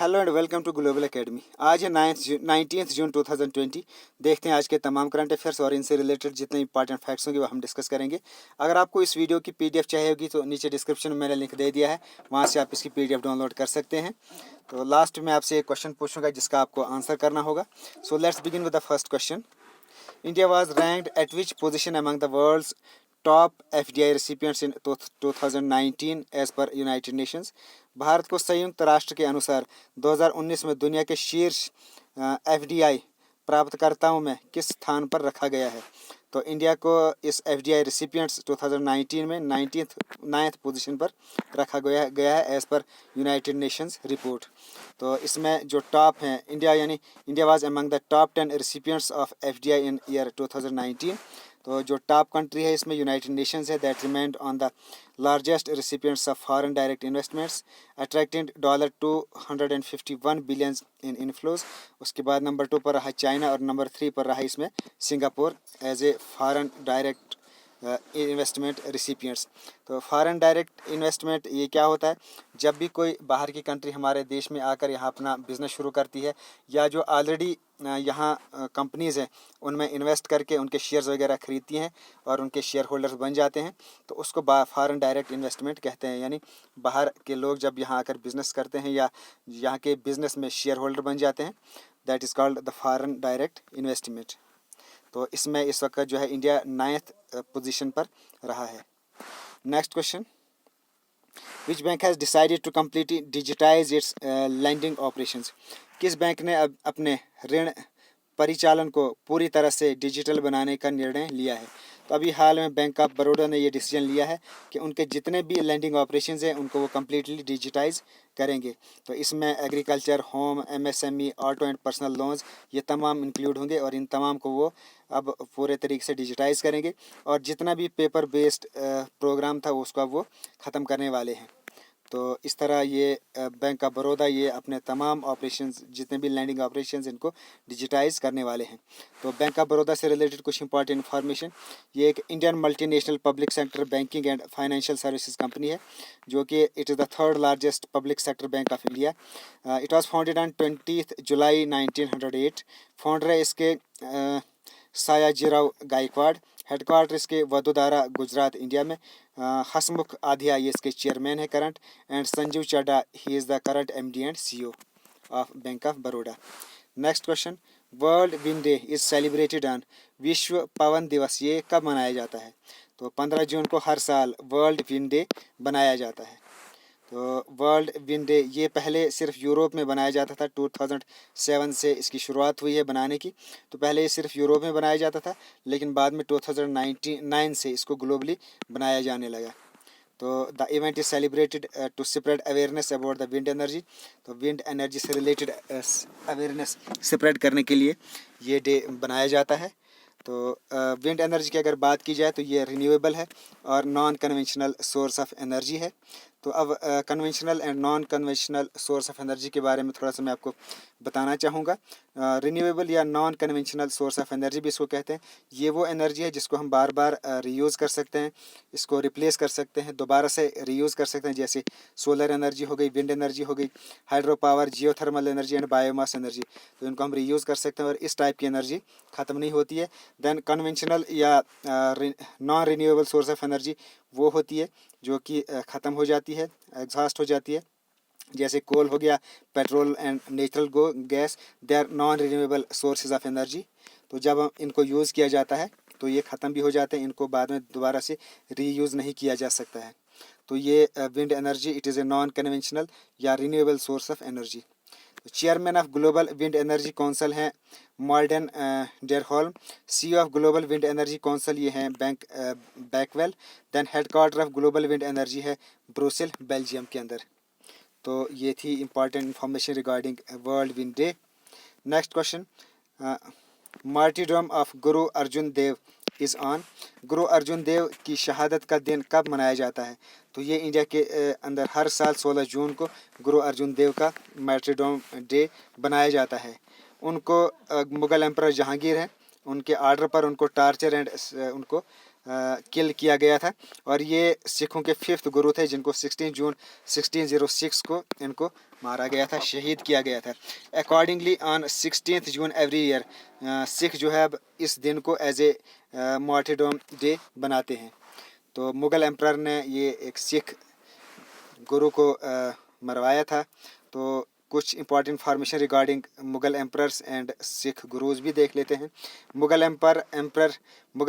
Hello and welcome to Global Academy. आज है 19 जून 2020। देखते हैं आज के तमाम करंट अफेयर्स और इनसे रिलेटेड जितने इंपॉर्टेंट फैक्ट्स होंगे वो हम डिस्कस करेंगे। अगर आपको इस वीडियो की पीडीएफ चाहिए होगी तो नीचे डिस्क्रिप्शन में मैंने लिंक दे दिया है, वहाँ से आप इसकी पीडीएफ डाउनलोड कर सकते हैं। तो लास्ट में आपसे एक क्वेश्चन पूछूंगा जिसका आपको आंसर करना होगा। So let's begin with the first question. India was ranked at which position among the world's top FDI recipients in 2019 as per United Nations? Bharat को संयुक्त राष्ट्र के अनुसार 2019 में दुनिया के शीर्ष FDI प्राप्तकर्ताओं में किस स्थान पर रखा गया है? तो इंडिया को इस FDI रिसिपिएंट्स 2019 में 9th पोजीशन पर रखा गया है as per United Nations report. तो इसमें जो टॉप हैं इंडिया, यानी India was among the top 10 recipients of FDI in year 2019। तो जो टॉप कंट्री है इसमें यूनाइटेड नेशंस है, that remained on the largest recipients of foreign direct investments attracting $251 billion in inflows. उसके बाद नंबर 2 पर रहा चाइना और नंबर 3 पर रहा इसमें Singapore as a foreign direct investment recipients. तो फॉरेन डायरेक्ट इन्वेस्टमेंट ये क्या होता है? जब भी कोई बाहर की कंट्री हमारे देश में आकर यहाँ अपना बिजनेस शुरू करती है या जो ऑलरेडी यहाँ कंपनीज़ हैं उनमें इन्वेस्ट करके उनके शेयर्स वगैरह खरीदती हैं और उनके शेयर होल्डर्स बन जाते हैं, तो उसको फॉरेन डायरेक्ट इन्वेस्टमेंट कहते हैं। यानी बाहर के लोग जब यहाँ आकर बिजनेस करते हैं या यहाँ के बिजनेस में शेयर होल्डर बन जाते हैं, that is called the foreign direct investment. तो इसमें इस वक्त जो है इंडिया 9th पोजीशन पर रहा है। Next question, which bank has decided to completely digitise its lending operations? किस बैंक ने अब अपने ऋण परिचालन को पूरी तरह से डिजिटल बनाने का निर्णय लिया है? तो अभी हाल में बैंक ऑफ बड़ौदा ने ये डिसीजन लिया है कि उनके जितने भी लेंडिंग ऑपरेशंस हैं उनको वो कम्प्लीटली डिजिटाइज करेंगे। तो इसमें agriculture, home, MSME, auto and personal loans ये तमाम इंक्लूड होंगे और इन तमाम को वो अब पूरे तरीके से डिजिटाइज करेंगे और जितना भी पेपर बेस्ड प्रोग्राम था उसको अब वो ख़त्म करने वाले हैं। तो इस तरह ये बैंक ऑफ बड़ौदा ये अपने तमाम ऑपरेशंस जितने भी लैंडिंग ऑपरेशंस इनको डिजिटाइज करने वाले हैं। तो बैंक ऑफ बड़ौदा से रिलेटेड कुछ इंपॉर्टेंट इन्फॉर्मेशन, ये एक Indian multinational public sector banking and financial services company है जो कि it is the 3rd largest public sector bank of India. It was founded on 20 July 1908। Founder है इसके सयाजीराव गायकवाड़। हेडक्वार्टर इसके वडोदरा गुजरात इंडिया में। हसमुख आधिया ये इसके चेयरमैन है current, and Sanjiv Chadha he is the current MD and CEO of Bank of Baroda. Next question, World Wind Day is celebrated on? विश्व पवन दिवस ये कब मनाया जाता है? तो 15 जून को हर साल वर्ल्ड विंड डे बनाया जाता है। तो वर्ल्ड विंड डे ये पहले सिर्फ यूरोप में बनाया जाता था। 2007 से इसकी शुरुआत हुई है बनाने की। तो पहले ये सिर्फ यूरोप में बनाया जाता था, लेकिन बाद में 2009 से इसको ग्लोबली बनाया जाने लगा। तो the event is celebrated to spread awareness about the wind energy. तो विंड एनर्जी से रिलेटेड अवेयरनेस स्प्रेड करने के लिए ये डे बनाया जाता है। तो विंड एनर्जी की अगर बात की जाए तो ये रिन्यूएबल है और non conventional source of energy है। तो अब conventional and non conventional source of energy के बारे में थोड़ा सा मैं आपको बताना चाहूँगा। रिन्यूएबल या non conventional source of energy भी इसको कहते हैं। ये वो एनर्जी है जिसको हम बार बार रीयूज़ कर सकते हैं, इसको रिप्लेस कर सकते हैं, दोबारा से रीयूज़ कर सकते हैं, जैसे सोलर एनर्जी हो गई, विंड एनर्जी हो गई, hydro power, geothermal energy and biomass energy. तो इनको हम रीयूज़ कर सकते हैं और इस टाइप की एनर्जी ख़त्म नहीं होती है। देन कन्वेंशनल या non renewable source of energy वो होती है जो कि ख़त्म हो जाती है, एग्जॉस्ट हो जाती है, जैसे कोल हो गया, petrol and natural gas, they are non renewable sources of energy. तो जब हम इनको यूज़ किया जाता है तो ये ख़त्म भी हो जाते हैं, इनको बाद में दोबारा से रीयूज़ नहीं किया जा सकता है। तो ये wind energy it is a non conventional या renewable source of energy. Chairman of Global Wind Energy Council हैं Morten Dyrholm. CEO of Global Wind Energy Council ये हैं Backwell. Then headquarter of Global Wind Energy है Brussels, Belgium के अंदर। तो ये थी important information regarding World Wind Day. Next question, martyrdom of Guru Arjun Dev is on? गुरु अर्जुन देव की शहादत का दिन कब मनाया जाता है? तो ये इंडिया के अंदर हर साल 16 जून को गुरु अर्जुन देव का मार्टीडम डे बनाया जाता है। उनको मुग़ल एम्परर जहांगीर हैं, उनके आर्डर पर उनको टार्चर एंड उनको किल किया गया था। और ये सिखों के 5th गुरु थे जिनको 16 जून 1606 को इनको मारा गया था, शहीद किया गया था। Accordingly on 16 June every year Sikh जो है अब इस दिन को एज ए मार्टिरडम डे बनाते हैं। तो मुग़ल एम्परर ने ये एक सिख गुरु को मरवाया था। तो कुछ important information regarding Mughal emperors and Sikh gurus भी देख लेते हैं। मुग़ल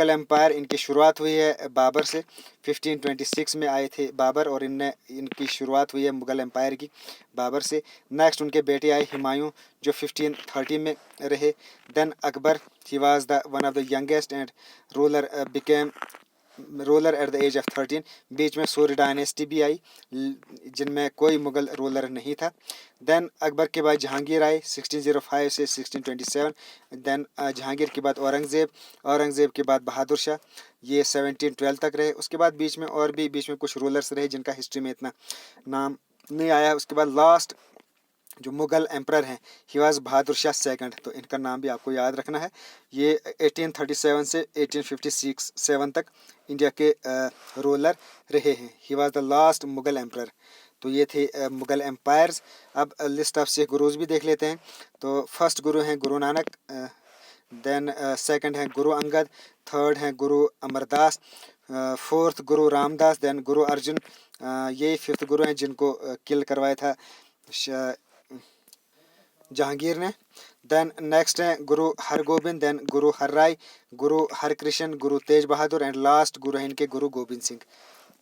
एम्पायर इनकी शुरुआत हुई है बाबर से। 1526 में आए थे बाबर और इनकी शुरुआत हुई है मुग़ल एम्पायर की बाबर से। नेक्स्ट उनके बेटे आए हुमायूं जो 1530 में रहे। Then Akbar, he was the one of the youngest and ruler at the age of 13। बीच में सूर्य डायनेस्टी भी आई जिनमें कोई मुग़ल रूलर नहीं था। देन अकबर के बाद जहांगीर आए 1605 से 1627। देन जहांगीर के बाद औरंगज़ेब के बाद बहादुर शाह, ये 1712 तक रहे। उसके बाद बीच में कुछ रूलर्स रहे जिनका हिस्ट्री में इतना नाम नहीं आया। उसके बाद लास्ट जो मुग़ल एम्परर हैं he was Bahadur Shah second, तो इनका नाम भी आपको याद रखना है। ये 1837 से 1857 तक इंडिया के रूलर रहे हैं। ही was the last Mughal emperor. तो ये थे मुग़ल एम्पायर्स। अब लिस्ट ऑफ सिख गुरुज भी देख लेते हैं। तो फर्स्ट गुरु हैं गुरु नानक, देन सेकंड हैं गुरु अंगद, थर्ड हैं गुरु अमरदास, फोर्थ गुरु रामदास, देन गुरु अर्जुन, ये 5th गुरु हैं जिनको किल करवाया था जहांगीर ने। देन नेक्स्ट है गुरु Hargobind, then Guru Har Rai, Guru Harkrishna, Guru Tej Bahadur and last गुरु है इनके गुरु गोबिंद सिंह।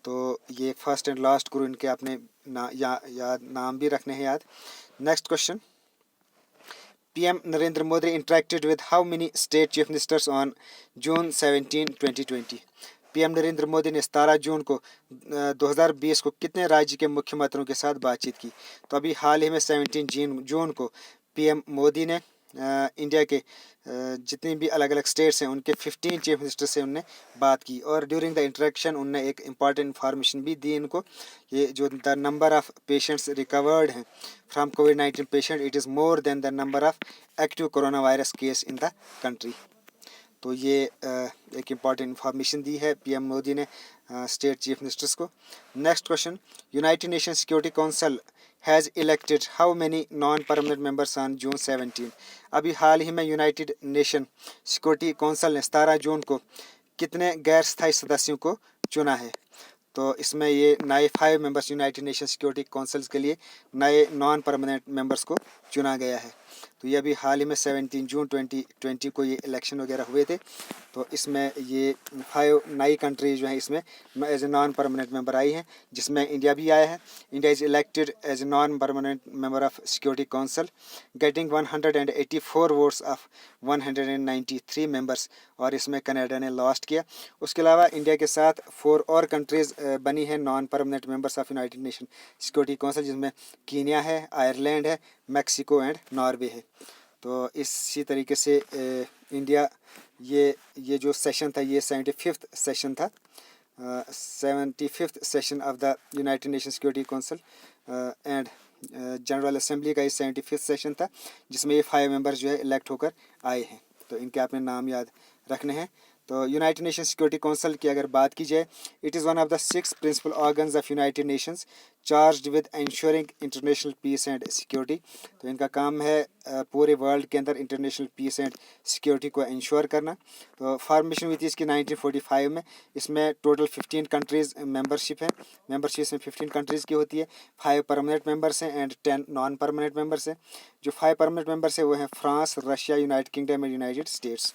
तो ये फर्स्ट एंड लास्ट गुरु इनके अपने नाम भी रखने हैं याद। Next question, PM Narendra Modi interacted with how many state chief ministers on June 17, 2020। PM Narendra Modi ने 17 जून को 2020 को कितने राज्य के मुख्यमंत्रियों के साथ बातचीत की। तो अभी हाल ही में 17 जून को PM मोदी ने इंडिया के जितनी भी अलग अलग स्टेट्स हैं उनके 15 चीफ मिनिस्टर से उनने बात की। और ड्यूरिंग द इंटरेक्शन उनने एक इम्पॉर्टेंट इन्फॉर्मेशन भी दी इनको, ये जो the number of patients recovered हैं from COVID-19 patient, it is more than the number of active corona virus case in the country. तो ये एक इम्पॉर्टेंट इन्फॉर्मेशन दी है PM मोदी ने स्टेट चीफ मिनिस्टर्स को। Next question, United Nation Security council has elected how many non permanent members on June 17। अभी हाल ही में United Nation Security council ने 17 जून को कितने गैर स्थायी सदस्यों को चुना है। तो इसमें ये नए 5 members United Nation security councils के लिए नए नॉन परमानेंट मेंबर्स को चुना गया है। तो ये अभी हाल ही में 17 जून 2020 को ये इलेक्शन वगैरह हुए थे। तो इसमें ये 5 नई कंट्रीज जो हैं इसमें as a non permanent member आई हैं, जिसमें इंडिया भी आया है। India is elected as a non permanent member of security council getting 184 votes of 193 members, और इसमें कनाडा ने लास्ट किया। उसके अलावा इंडिया के साथ 4 और कंट्रीज़ बनी हैं non permanent members of United Nation Security council, जिसमें कीनिया है, आयरलैंड है, मैक्सिको एंड नॉर्वे है। तो इसी तरीके से इंडिया ये जो सेशन था ये 75th सेशन था, 75th session of the United Nation Security council and general assembly का ये 75th सेशन था, जिसमें ये 5 मेंबर्स जो है इलेक्ट होकर आए हैं। तो इनके आपने नाम याद रखने हैं। तो यूनाइटेड नेशन सिक्योरिटी काउंसिल की अगर बात की जाए, it is one of the 6 principal organs of United Nations charged with insuring international peace and security. तो इनका काम है पूरे वर्ल्ड के अंदर इंटरनेशनल पीस एंड सिक्योरिटी को इंश्योर करना। तो फॉर्मेशन हुई थी इसकी 1945 में। इसमें टोटल 15 कंट्रीज़ मेंबरशिप है। मेंबरशिप में 15 कंट्रीज़ की होती है, 5 परमानेंट मेंबर्स हैं एंड 10 नॉन परमानेंट मेंबर्स हैं। जो 5 परमानेंट मेंबर्स हैं वो हैं France, Russia, United Kingdom and United States.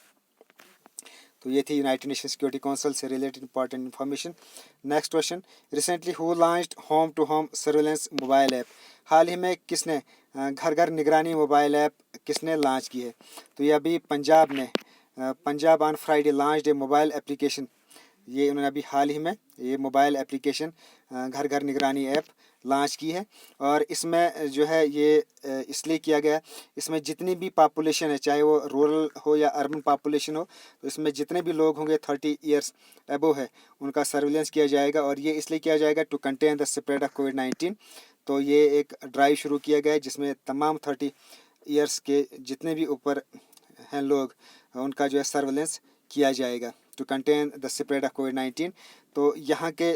तो ये थी यूनाइटेड नेशन सिक्योरिटी काउंसिल से related important information. Next question, recently who launched home to home surveillance mobile app. हाल ही में किसने घर घर निगरानी मोबाइल ऐप किसने लॉन्च की है। तो ये अभी Punjab on Friday launched A mobile application. ये उन्होंने अभी हाल ही में ये मोबाइल एप्लीकेशन घर घर निगरानी ऐप लॉन्च की है। और इसमें जो है ये इसलिए किया गया, इसमें जितनी भी पॉपुलेशन है, चाहे वो रूरल हो या अर्बन पॉपुलेशन हो, तो इसमें जितने भी लोग होंगे 30 ईयर्स एबो है उनका सर्विलेंस किया जाएगा। और ये इसलिए किया जाएगा to contain the spread of COVID-19। तो ये एक ड्राइव शुरू किया गया है जिसमें तमाम 30 ईयर्स के जितने भी ऊपर हैं लोग उनका जो है सर्विलेंस किया जाएगा। To contain the spread of कोविड-19। तो यहाँ के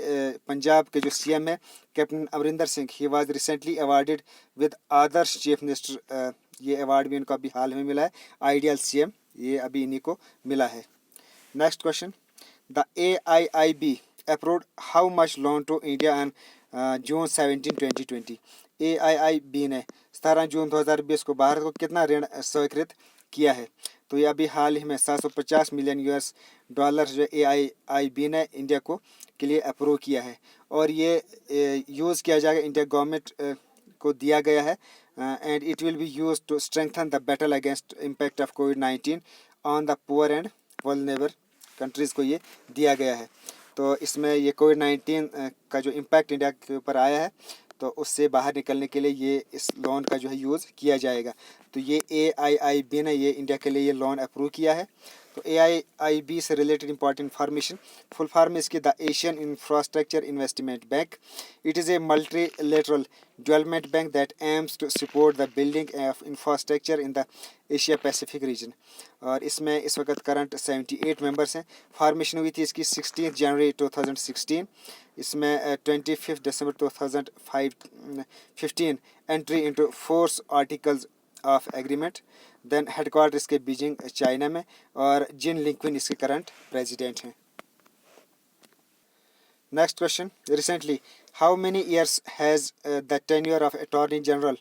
पंजाब के जो सीएम है captain Amarinder Singh, he was recently awarded with Adarsh chief minister. ये अवार्ड भी इनको अभी हाल में मिला है, आइडियल सीएम, ये अभी इन्हीं को मिला है। Next question, the AIIB approved how much loan to India on June 17, 2020। AIIB ने 17 जून 2020 को भारत को कितना ऋण स्वीकृत किया है? तो ये अभी हाल ही में 750 मिलियन US डॉलर जो AIIB ने इंडिया को के लिए अप्रूव किया है, और ये यूज़ किया जाएगा, इंडिया गवर्नमेंट को दिया गया है, and it will be use to strengthen the battle against impact of कोविड-19 on the poor and vulnerable countries को ये दिया गया है। तो इसमें ये कोविड-19 का जो इम्पैक्ट इंडिया के ऊपर आया है, तो उससे बाहर निकलने के लिए ये इस लोन का जो है यूज़ किया जाएगा। तो ये AIIB ने ये इंडिया के लिए ये लोन अप्रूव किया है। तो AIIB से related important information, full form इसकी the Asian Infrastructure Investment Bank. It is a multilateral development bank that aims to support the building of infrastructure in the Asia Pacific region. और इसमें इस वक्त current 78 members हैं। Formation हुई थी इसकी 16 जनवरी 2016। इसमें 25 दिसंबर 2015 entry into force articles of agreement. Then headquarter इसके बीजिंग चाइना में, और जिन लिंक्विन इसके करंट प्रेसिडेंट हैं। Next question, recently how many years has the tenure of attorney general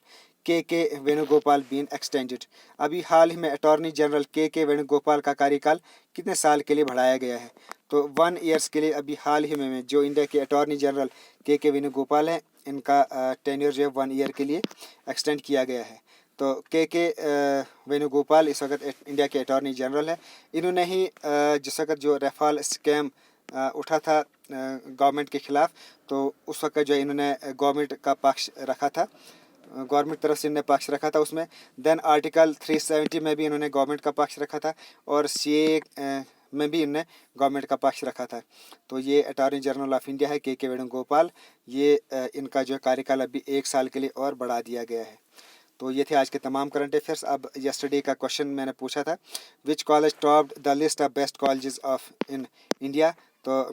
K Venugopal been extended. अभी हाल ही में अटॉर्नी जनरल के वेणुगोपाल का कार्यकाल कितने साल के लिए बढ़ाया गया है? तो 1 ईयर्स के लिए अभी हाल ही में जो इंडिया के अटॉर्नी जनरल के वेणुगोपाल हैं, इनका टेन्योर जो है 1 ईयर के लिए एक्सटेंड किया गया है। तो के वेणुगोपाल इस वक्त इंडिया के अटॉर्नी जनरल है। इन्होंने ही जिस वक्त जो रफाल स्कैम उठा था गवर्नमेंट के ख़िलाफ़, तो उस वक्त जो इन्होंने गवर्नमेंट का पक्ष रखा था, गवर्नमेंट तरफ से इन्होंने पक्ष रखा था उसमें। देन आर्टिकल 370 में भी इन्होंने गवर्नमेंट का पक्ष रखा था, और CA में भी इन्होंने गवर्नमेंट का पक्ष रखा था। तो ये अटॉर्नी जनरल ऑफ इंडिया है के वेणुगोपाल। ये इनका जो कार्यकाल अभी 1 साल के लिए और बढ़ा दिया गया है। तो ये थे आज के तमाम करंट अफेयर्स। अब यस्टरडे का क्वेश्चन मैंने पूछा था, which college topped the list of best colleges of in India. तो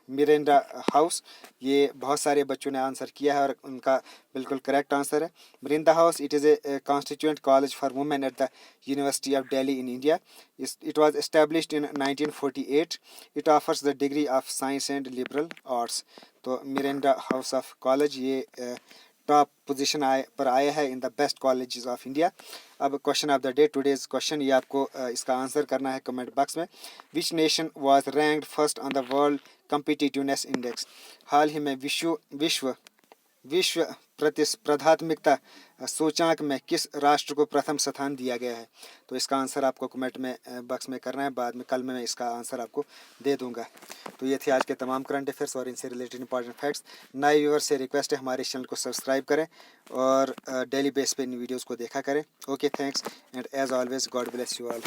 मिरेंडा हाउस, ये बहुत सारे बच्चों ने आंसर किया है और उनका बिल्कुल करेक्ट आंसर है। Miranda House, it is a constituent college for women at the University of Delhi in India. It was established in 1948। It offers the degree of science and liberal arts. तो Miranda House of college ये top position पर आया है in the best colleges of India. अब question of the day, today's question, ये आपको इसका answer करना है कमेंट बॉक्स में। विच nation was ranked first on the world competitiveness index. हाल ही में विश्व प्रतिस्पर्धात्मकता सूचकांक में किस राष्ट्र को प्रथम स्थान दिया गया है? तो इसका आंसर आपको कमेंट में बॉक्स में करना है, बाद में कल में मैं इसका आंसर आपको दे दूंगा। तो ये थे आज के तमाम करंट अफेयर्स और इनसे रिलेटेड इंपॉर्टेंट फैक्ट्स। नए व्यूअर्स से रिक्वेस्ट है हमारे चैनल को सब्सक्राइब करें और डेली बेस पे इन वीडियोज़ को देखा करें। Okay, thanks and as always God bless you all.